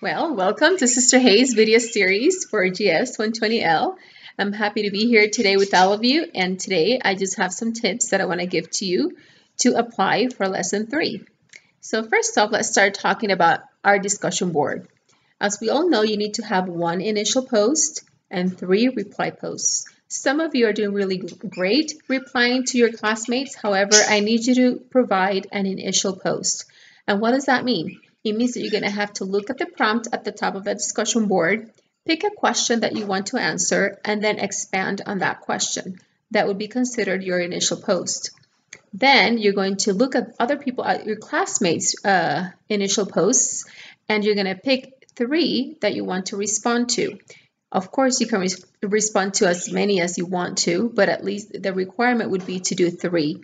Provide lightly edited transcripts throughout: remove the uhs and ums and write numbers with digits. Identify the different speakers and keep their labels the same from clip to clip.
Speaker 1: Well, welcome to Sister Hayes video series for GS120L. I'm happy to be here today with all of you, and today I just have some tips that I want to give to you to apply for lesson 3. So first off, let's start talking about our discussion board. As we all know, you need to have 1 initial post and 3 reply posts. Some of you are doing really great replying to your classmates. However, I need you to provide an initial post. And what does that mean? It means that you're going to have to look at the prompt at the top of the discussion board, pick a question that you want to answer, and then expand on that question. That would be considered your initial post. Then you're going to look at other people, your classmates' initial posts, and you're going to pick 3 that you want to respond to. Of course, you can respond to as many as you want to, but at least the requirement would be to do 3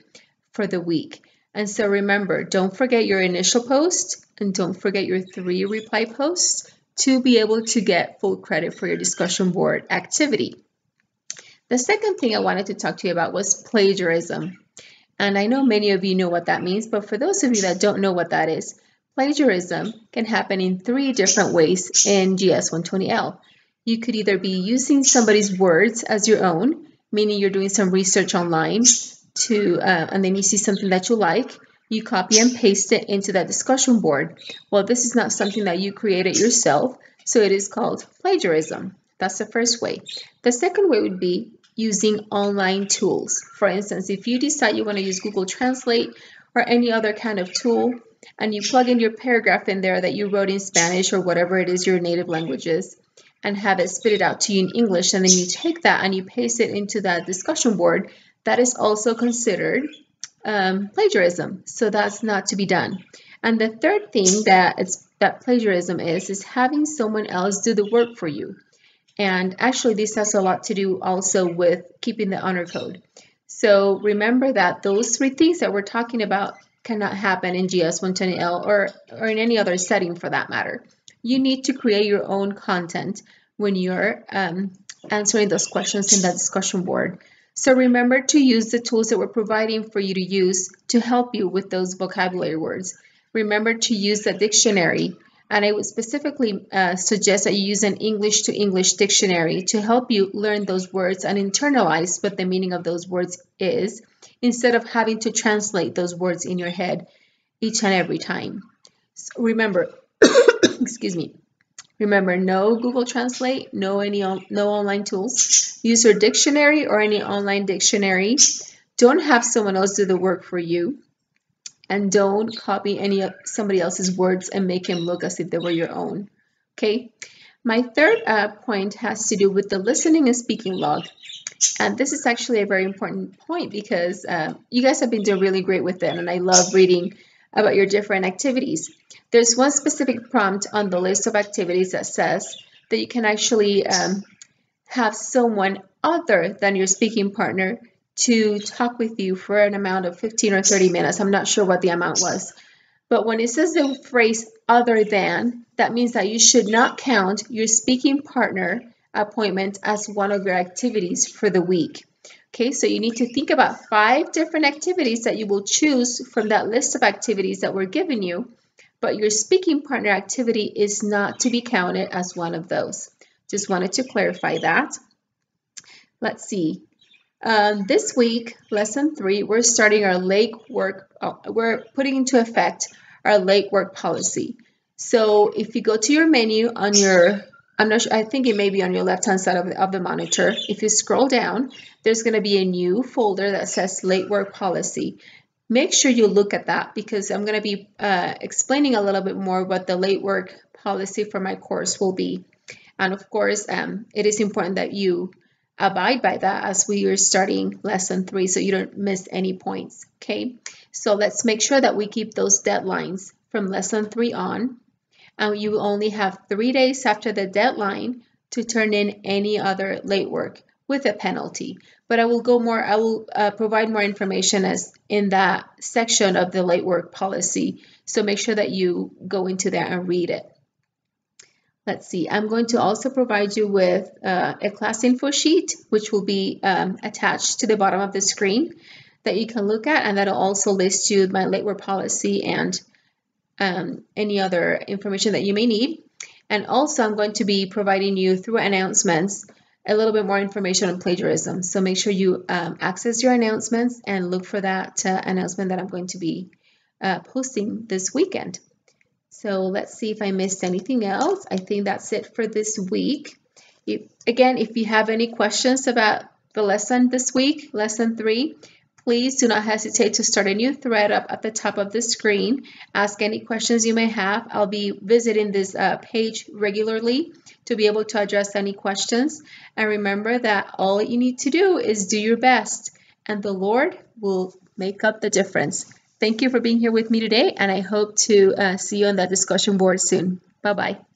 Speaker 1: for the week. And so remember, don't forget your initial post and don't forget your 3 reply posts to be able to get full credit for your discussion board activity. The second thing I wanted to talk to you about was plagiarism. And I know many of you know what that means, but for those of you that don't know what that is, plagiarism can happen in 3 different ways in GS120L. You could either be using somebody's words as your own, meaning you're doing some research online, and then you see something that you like, you copy and paste it into that discussion board. Well, this is not something that you created yourself, so it is called plagiarism. That's the first way. The second way would be using online tools. For instance, if you decide you want to use Google Translate or any other kind of tool, and you plug in your paragraph in there that you wrote in Spanish or whatever it is your native language is, and have it spit it out to you in English, and then you take that and you paste it into that discussion board, that is also considered plagiarism. So that's not to be done. And the third thing that plagiarism is having someone else do the work for you. And actually, this has a lot to do also with keeping the honor code. So remember that those 3 things that we're talking about cannot happen in GS120L or in any other setting for that matter. You need to create your own content when you're answering those questions in that discussion board. So remember to use the tools that we're providing for you to use to help you with those vocabulary words. Remember to use the dictionary, and I would specifically suggest that you use an English to English dictionary to help you learn those words and internalize what the meaning of those words is, instead of having to translate those words in your head each and every time. So remember, excuse me. Remember, no Google Translate, no online tools. Use your dictionary or any online dictionary. Don't have someone else do the work for you. And don't copy somebody else's words and make them look as if they were your own. Okay? My third point has to do with the listening and speaking log. And this is actually a very important point because you guys have been doing really great with it, and I love reading about your different activities. There's one specific prompt on the list of activities that says that you can actually have someone other than your speaking partner to talk with you for an amount of 15 or 30 minutes. I'm not sure what the amount was. But when it says the phrase other than, that means that you should not count your speaking partner appointment as one of your activities for the week. Okay, so you need to think about 5 different activities that you will choose from that list of activities that we're giving you, but your speaking partner activity is not to be counted as one of those. Just wanted to clarify that. Let's see. This week, lesson 3, we're starting our late work. We're putting into effect our late work policy. So if you go to your menu on your, I'm not sure, I think it may be on your left-hand side of the monitor. If you scroll down, there's going to be a new folder that says late work policy. Make sure you look at that because I'm going to be explaining a little bit more what the late work policy for my course will be. And of course, it is important that you abide by that as we are starting lesson 3 so you don't miss any points. Okay, so let's make sure that we keep those deadlines from lesson 3 on. And you only have 3 days after the deadline to turn in any other late work with a penalty. But I will provide more information as in that section of the late work policy. So make sure that you go into there and read it. Let's see, I'm going to also provide you with a class info sheet, which will be attached to the bottom of the screen that you can look at, and that'll also list you my late work policy and any other information that you may need. And also, I'm going to be providing you through announcements a little bit more information on plagiarism. So make sure you access your announcements and look for that announcement that I'm going to be posting this weekend. So let's see if I missed anything else. I think that's it for this week. If you have any questions about the lesson this week, lesson 3, please do not hesitate to start a new thread up at the top of the screen. Ask any questions you may have. I'll be visiting this page regularly to be able to address any questions. And remember that all you need to do is do your best, and the Lord will make up the difference. Thank you for being here with me today, and I hope to see you on that discussion board soon. Bye-bye.